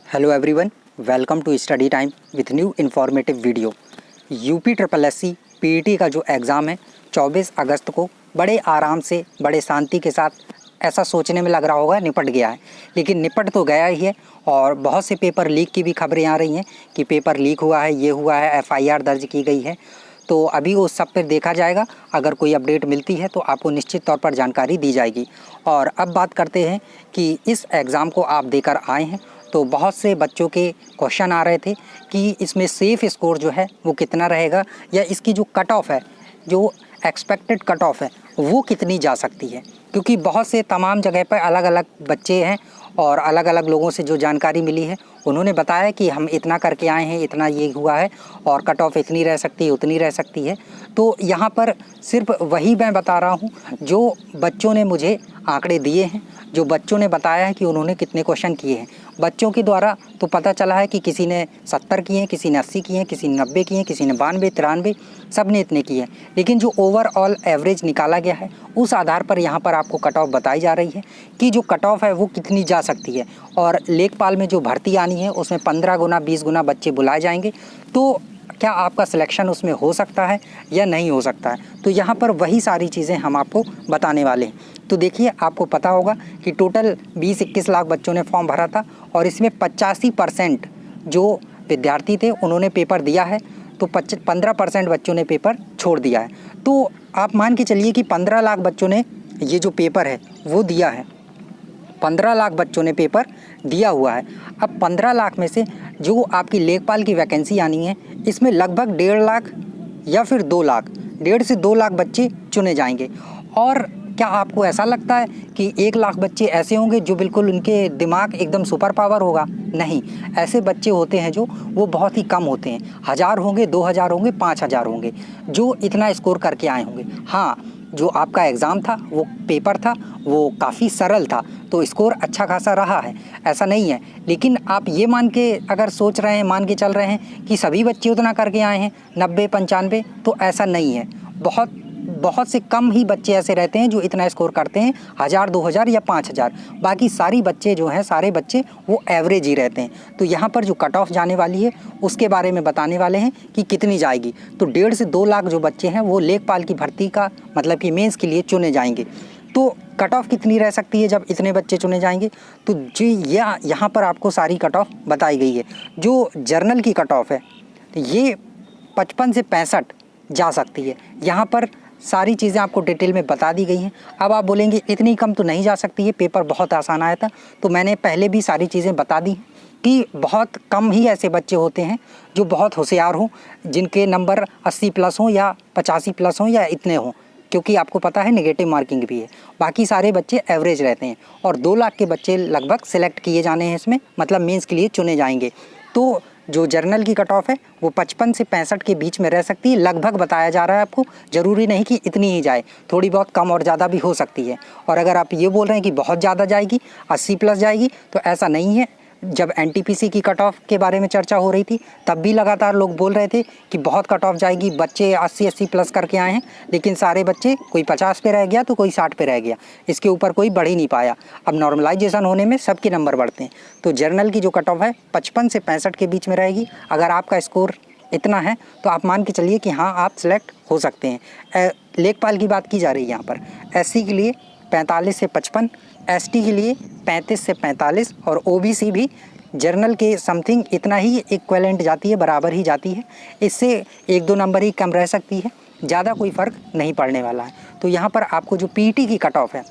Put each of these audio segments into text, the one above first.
Hello everyone, welcome to study time with new informative video. UP triple SC PET का जो exam है 24 अगस्त को बड़े आराम से बड़े शांति के साथ ऐसा सोचने में लग रहा होगा निपट गया है, लेकिन निपट तो गया ही है। और बहुत से पेपर लीक की भी खबरें आ रही हैं कि पेपर लीक हुआ है, ये हुआ है, एफआईआर दर्ज की गई है। तो अभी उस सब पर देखा जाएगा। अगर कोई अपडेट मिलती है तो आपको निश्चित तौर पर जानकारी दी जाएगी। और अब बात करते हैं कि इस एग्ज़ाम को आप देकर आए हैं तो बहुत से बच्चों के क्वेश्चन आ रहे थे कि इसमें सेफ़ स्कोर जो है वो कितना रहेगा, या इसकी जो कट ऑफ है, जो एक्सपेक्टेड कट ऑफ है, वो कितनी जा सकती है। क्योंकि बहुत से तमाम जगह पर अलग अलग बच्चे हैं और अलग अलग लोगों से जो जानकारी मिली है उन्होंने बताया कि हम इतना करके आए हैं, इतना ये हुआ है और कट ऑफ इतनी रह सकती है, उतनी रह सकती है। तो यहाँ पर सिर्फ वही मैं बता रहा हूँ जो बच्चों ने मुझे आंकड़े दिए हैं, जो बच्चों ने बताया है कि उन्होंने कितने क्वेश्चन किए हैं। बच्चों के द्वारा तो पता चला है कि किसी ने 70 किए हैं, किसी ने 80 किए हैं, किसी ने 90 किए हैं, किसी ने 92, 93, सब ने इतने किए हैं। लेकिन जो ओवरऑल एवरेज निकाला गया है उस आधार पर यहाँ पर आपको कट ऑफ बताई जा रही है कि जो कट ऑफ है वो कितनी जा सकती है। और लेखपाल में जो भर्ती आनी है उसमें 15 गुना 20 गुना बच्चे बुलाए जाएंगे। तो क्या आपका सिलेक्शन उसमें हो सकता है या नहीं हो सकता है, तो यहाँ पर वही सारी चीज़ें हम आपको बताने वाले हैं। तो देखिए, आपको पता होगा कि टोटल 20-21 लाख बच्चों ने फॉर्म भरा था और इसमें 85% जो विद्यार्थी थे उन्होंने पेपर दिया है, तो 15% बच्चों ने पेपर छोड़ दिया है। तो आप मान के चलिए कि 15 लाख बच्चों ने ये जो पेपर है वो दिया है, 15 लाख बच्चों ने पेपर दिया हुआ है। अब 15 लाख में से जो आपकी लेखपाल की वैकेंसी आनी है इसमें लगभग 1.5 लाख या फिर 2 लाख, 1.5 से 2 लाख बच्चे चुने जाएंगे। और क्या आपको ऐसा लगता है कि 1 लाख बच्चे ऐसे होंगे जो बिल्कुल उनके दिमाग एकदम सुपर पावर होगा? नहीं, ऐसे बच्चे होते हैं जो वो बहुत ही कम होते हैं। 1000 होंगे, 2000 होंगे, 5000 होंगे जो इतना स्कोर करके आए होंगे। हाँ, जो आपका एग्ज़ाम था, वो पेपर था, वो काफ़ी सरल था, तो स्कोर अच्छा खासा रहा है, ऐसा नहीं है। लेकिन आप ये मान के अगर सोच रहे हैं, मान के चल रहे हैं कि सभी बच्चे उतना करके आए हैं 90-95, तो ऐसा नहीं है। बहुत से कम ही बच्चे ऐसे रहते हैं जो इतना स्कोर करते हैं, 1000, 2000 या 5000। बाकी सारी बच्चे जो हैं, सारे बच्चे वो एवरेज ही रहते हैं। तो यहाँ पर जो कट ऑफ जाने वाली है उसके बारे में बताने वाले हैं कि कितनी जाएगी। तो 1.5 से 2 लाख जो बच्चे हैं वो लेखपाल की भर्ती का मतलब कि मेंस के लिए चुने जाएंगे। तो कट ऑफ कितनी रह सकती है जब इतने बच्चे चुने जाएंगे? तो जी यहाँ पर आपको सारी कट ऑफ बताई गई है। जो जर्नल की कट ऑफ है तो ये 55 से 65 जा सकती है। यहाँ पर सारी चीज़ें आपको डिटेल में बता दी गई हैं। अब आप बोलेंगे इतनी कम तो नहीं जा सकती है, पेपर बहुत आसान आया था। तो मैंने पहले भी सारी चीज़ें बता दी कि बहुत कम ही ऐसे बच्चे होते हैं जो बहुत होशियार हों, जिनके नंबर 80 प्लस हों या 85 प्लस हों या इतने हों, क्योंकि आपको पता है नेगेटिव मार्किंग भी है। बाकी सारे बच्चे एवरेज रहते हैं और 2 लाख के बच्चे लगभग सिलेक्ट किए जाने हैं इसमें, मतलब मेंस के लिए चुने जाएंगे। तो जो जर्नल की कट ऑफ है वो 55 से 65 के बीच में रह सकती है, लगभग बताया जा रहा है आपको। ज़रूरी नहीं कि इतनी ही जाए, थोड़ी बहुत कम और ज़्यादा भी हो सकती है। और अगर आप ये बोल रहे हैं कि बहुत ज़्यादा जाएगी, 80 प्लस जाएगी, तो ऐसा नहीं है। जब एनटीपीसी की कट ऑफ के बारे में चर्चा हो रही थी तब भी लगातार लोग बोल रहे थे कि बहुत कट ऑफ जाएगी, बच्चे 80 प्लस करके आए हैं, लेकिन सारे बच्चे कोई 50 पे रह गया तो कोई 60 पे रह गया, इसके ऊपर कोई बढ़ ही नहीं पाया। अब नॉर्मलाइजेशन होने में सबके नंबर बढ़ते हैं। तो जर्नल की जो कट ऑफ है 55 से 65 के बीच में रहेगी। अगर आपका स्कोर इतना है तो आप मान के चलिए कि हाँ, आप सिलेक्ट हो सकते हैं। लेखपाल की बात की जा रही है यहाँ पर। एससी के लिए 45 से 55, एसटी के लिए 35 से 45 और ओबीसी भी जर्नल के समथिंग इतना ही इक्विवेलेंट जाती है, बराबर ही जाती है। इससे 1-2 नंबर ही कम रह सकती है, ज़्यादा कोई फ़र्क नहीं पड़ने वाला है। तो यहाँ पर आपको जो पीईटी की कट ऑफ है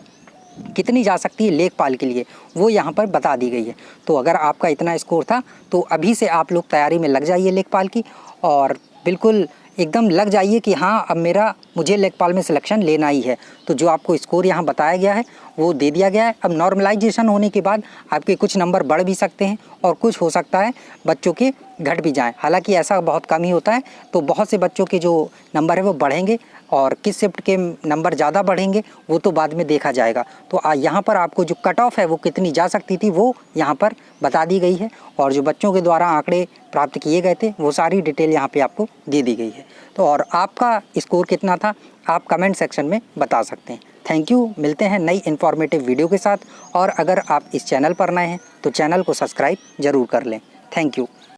कितनी जा सकती है लेखपाल के लिए, वो यहाँ पर बता दी गई है। तो अगर आपका इतना स्कोर था तो अभी से आप लोग तैयारी में लग जाइए लेखपाल की, और बिल्कुल एकदम लग जाइए कि हाँ, अब मुझे लेखपाल में सिलेक्शन लेना ही है। तो जो आपको स्कोर यहाँ बताया गया है वो दे दिया गया है। अब नॉर्मलाइजेशन होने के बाद आपके कुछ नंबर बढ़ भी सकते हैं और कुछ हो सकता है बच्चों के घट भी जाएं। हालांकि ऐसा बहुत कम ही होता है। तो बहुत से बच्चों के जो नंबर है वो बढ़ेंगे और किस शिफ्ट के नंबर ज़्यादा बढ़ेंगे वो तो बाद में देखा जाएगा। तो यहाँ पर आपको जो कट ऑफ है वो कितनी जा सकती थी वो यहाँ पर बता दी गई है, और जो बच्चों के द्वारा आंकड़े प्राप्त किए गए थे वो सारी डिटेल यहाँ पे आपको दे दी गई है। तो और आपका स्कोर कितना था आप कमेंट सेक्शन में बता सकते हैं। थैंक यू, मिलते हैं नई इन्फॉर्मेटिव वीडियो के साथ। और अगर आप इस चैनल पर नए हैं तो तो चैनल को सब्सक्राइब ज़रूर कर लें। Thank you.